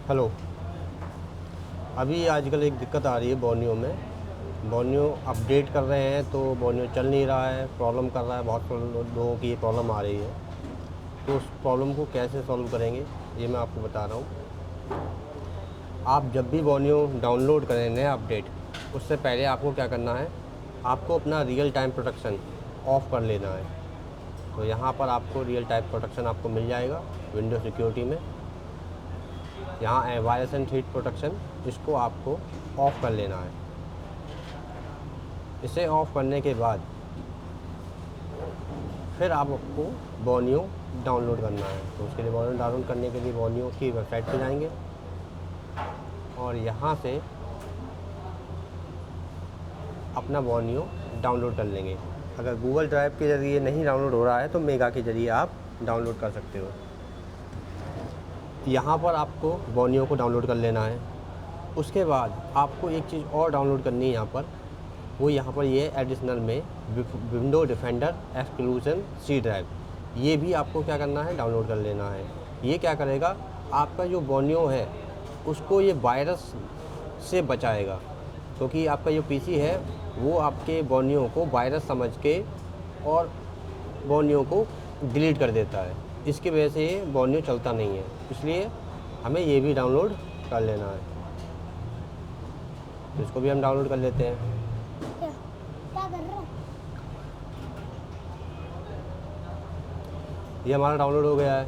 Hello. अभी आजकल एक दिक्कत आ रही है बोर्नियो में। बोर्नियो अपडेट कर रहे हैं तो बोर्नियो चल नहीं रहा है, प्रॉब्लम कर रहा है। बहुत लोगों की ये प्रॉब्लम आ रही है, तो उस प्रॉब्लम को कैसे सॉल्व करेंगे ये मैं आपको बता रहा हूँ। आप जब भी बोर्नियो डाउनलोड करें नया अपडेट, उससे पहले आपको क्या करना है, आपको अपना रियल टाइम प्रोटेक्शन ऑफ़ कर लेना है। तो यहाँ पर आपको रियल टाइम प्रोटेक्शन आपको मिल जाएगा विंडो सिक्योरिटी में। यहाँ है वायरस एंड हीट प्रोटेक्शन, इसको आपको ऑफ़ कर लेना है। इसे ऑफ़ करने के बाद फिर आपको बोर्नियो डाउनलोड करना है। तो उसके लिए बोर्नियो डाउनलोड करने के लिए बोर्नियो की वेबसाइट पे जाएंगे और यहाँ से अपना बोर्नियो डाउनलोड कर लेंगे। अगर गूगल ड्राइव के ज़रिए नहीं डाउनलोड हो रहा है तो मेगा के ज़रिए आप डाउनलोड कर सकते हो। यहाँ पर आपको बोर्नियो को डाउनलोड कर लेना है। उसके बाद आपको एक चीज़ और डाउनलोड करनी है यहाँ पर, वो यहाँ पर ये एडिशनल में window defender exclusion C drive, ये भी आपको क्या करना है, डाउनलोड कर लेना है। ये क्या करेगा, आपका जो बोर्नियो है उसको ये वायरस से बचाएगा, क्योंकि आपका जो पीसी है वो आपके बोर्नियो को वायरस समझ के और बोर्नियो को डिलीट कर देता है। इसकी वजह से ये बोर्नियो चलता नहीं है, इसलिए हमें ये भी डाउनलोड कर लेना है। तो इसको भी हम डाउनलोड कर लेते हैं। क्या कर रहे हो? ये हमारा डाउनलोड हो गया है,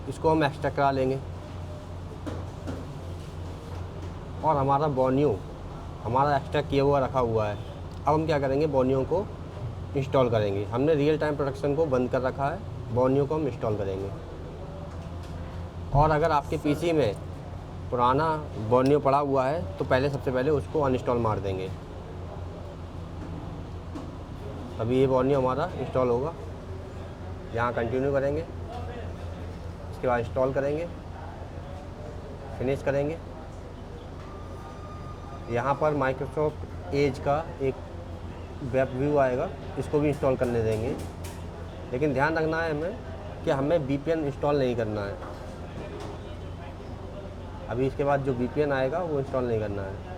इसको हम एक्सट्रैक्ट करा लेंगे और हमारा बोर्नियो हमारा एक्सट्रैक्ट किया हुआ रखा हुआ है। अब हम क्या करेंगे, बोर्नियो को इंस्टॉल करेंगे। हमने रियल टाइम प्रोटेक्शन को बंद कर रखा है, बोर्नियो को हम इंस्टॉल करेंगे। और अगर आपके पीसी में पुराना बोर्नियो पड़ा हुआ है तो सबसे पहले उसको अनइंस्टॉल मार देंगे, तभी ये बोर्नियो हमारा इंस्टॉल होगा। यहाँ कंटिन्यू करेंगे, इसके बाद इंस्टॉल करेंगे, फिनिश करेंगे। यहाँ पर माइक्रोसॉफ्ट एज का एक वेब व्यू आएगा, इसको भी इंस्टॉल करने देंगे। लेकिन ध्यान रखना है हमें कि हमें VPN इंस्टॉल नहीं करना है। अभी इसके बाद जो VPN आएगा वो इंस्टॉल नहीं करना है।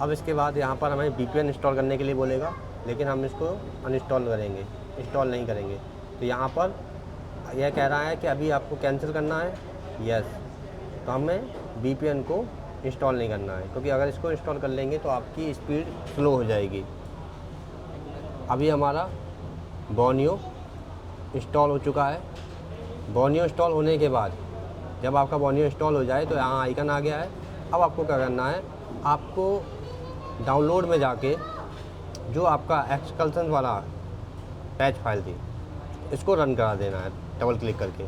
अब इसके बाद यहाँ पर हमें VPN इंस्टॉल करने के लिए बोलेगा, लेकिन हम इसको अनइंस्टॉल करेंगे, इंस्टॉल नहीं करेंगे। तो यहाँ पर यह कह रहा है कि अभी आपको कैंसिल करना है, यस। तो हमें VPN को इंस्टॉल नहीं करना है, क्योंकि अगर इसको इंस्टॉल कर लेंगे तो आपकी स्पीड स्लो हो जाएगी। अभी हमारा बोर्नियो इंस्टॉल हो चुका है। बोर्नियो इंस्टॉल होने के बाद जब आपका बोर्नियो इंस्टॉल हो जाए तो यहाँ आइकन आ गया है। अब आपको क्या करना है, आपको डाउनलोड में जाके जो आपका एक्सकल्सन वाला पैच फाइल थी, इसको रन करा देना है डबल क्लिक करके।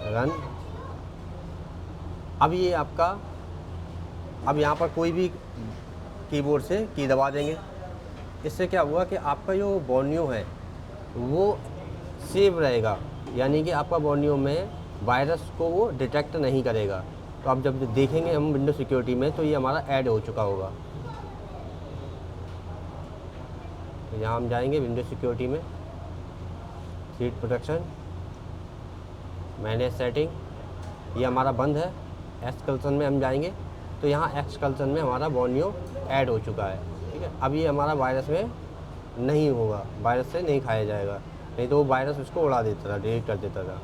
रन। अब ये आपका, अब यहाँ पर कोई भी कीबोर्ड से की दबा देंगे। इससे क्या हुआ कि आपका जो बोर्नियो है वो सेव रहेगा, यानी कि आपका बोर्नियो में वायरस को वो डिटेक्ट नहीं करेगा। तो अब जब देखेंगे हम विंडो सिक्योरिटी में तो ये हमारा ऐड हो चुका होगा। तो यहाँ हम जाएंगे विंडो सिक्योरिटी में, हीट प्रोटेक्शन, मैनेज सेटिंग, ये हमारा बंद है। एक्सकल्सन में हम जाएंगे तो यहाँ एक्सकल्सन में हमारा बोर्नियो ऐड हो चुका है, ठीक है। अब ये हमारा वायरस में नहीं होगा, वायरस से नहीं खाया जाएगा, नहीं तो वो वायरस उसको उड़ा देता था, डिलीट कर देता था।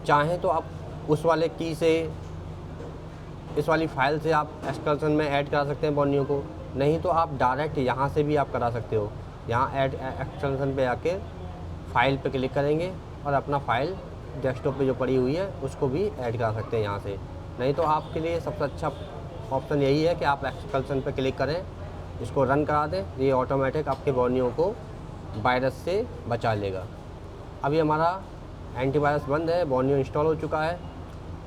चाहें तो आप उस वाले की से, इस वाली फाइल से आप एक्सकल्सन में ऐड करा सकते हैं बोर्नियो को, नहीं तो आप डायरेक्ट यहाँ से भी आप करा सकते हो। यहाँ ऐड एक्सकल्सन पे आके फाइल पे क्लिक करेंगे और अपना फाइल डेस्कटॉप पे जो पड़ी हुई है उसको भी ऐड करा सकते हैं यहाँ से। नहीं तो आपके लिए सबसे अच्छा ऑप्शन यही है कि आप एक्सकल्सन पे क्लिक करें, इसको रन करा दें, ये ऑटोमेटिक आपके बोर्नियो को वायरस से बचा लेगा। अभी हमारा एंटीवायरस बंद है, बोर्नियो इंस्टॉल हो चुका है।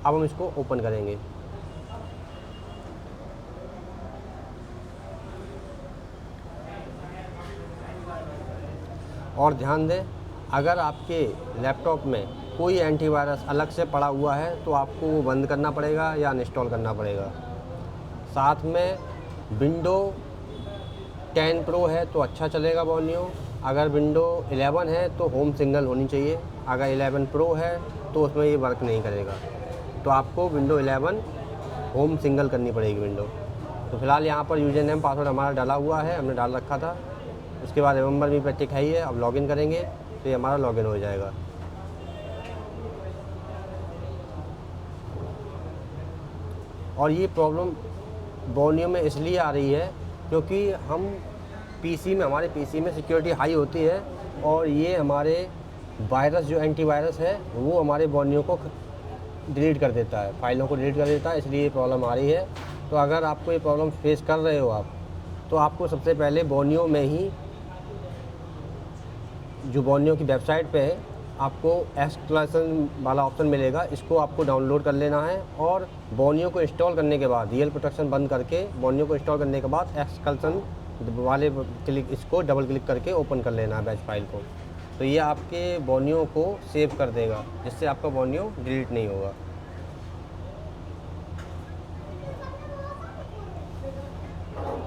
अब हम इसको ओपन करेंगे। और ध्यान दें, अगर आपके लैपटॉप में कोई एंटीवायरस अलग से पड़ा हुआ है तो आपको वो बंद करना पड़ेगा या अनइंस्टॉल करना पड़ेगा। साथ में विंडो 10 प्रो है तो अच्छा चलेगा बोर्नियो। अगर विंडो 11 है तो होम सिंगल होनी चाहिए। अगर 11 प्रो है तो उसमें ये वर्क नहीं करेगा, तो आपको विंडो 11 होम सिंगल करनी पड़ेगी विंडो। तो फिलहाल यहाँ पर यूजर नेम पासवर्ड हमारा डाला हुआ है, हमने डाल रखा था। उसके बाद रिमेंबर मी पे टिक है ही है। अब लॉगिन करेंगे तो ये हमारा लॉगिन हो जाएगा। और ये प्रॉब्लम बोर्नियो में इसलिए आ रही है क्योंकि हमारे पीसी में सिक्योरिटी हाई होती है और ये हमारे वायरस जो एंटीवायरस है वो हमारे बोर्नियो को डिलीट कर देता है, फाइलों को डिलीट कर देता है, इसलिए ये प्रॉब्लम आ रही है। तो अगर आपको ये प्रॉब्लम फेस कर रहे हो आप, तो आपको सबसे पहले बोर्नियो में ही जो बोर्नियो की वेबसाइट पे है आपको एक्सक्लेशन वाला ऑप्शन मिलेगा, इसको आपको डाउनलोड कर लेना है और बोर्नियो को इंस्टॉल करने के बाद रियल प्रोटेक्शन बंद करके बोर्नियो को इंस्टॉल करने के बाद एक्सक्लेशन वाले इसको डबल क्लिक करके ओपन कर लेना है बैच फाइल को। तो ये आपके बोर्नियो को सेव कर देगा, जिससे आपका बोर्नियो डिलीट नहीं होगा।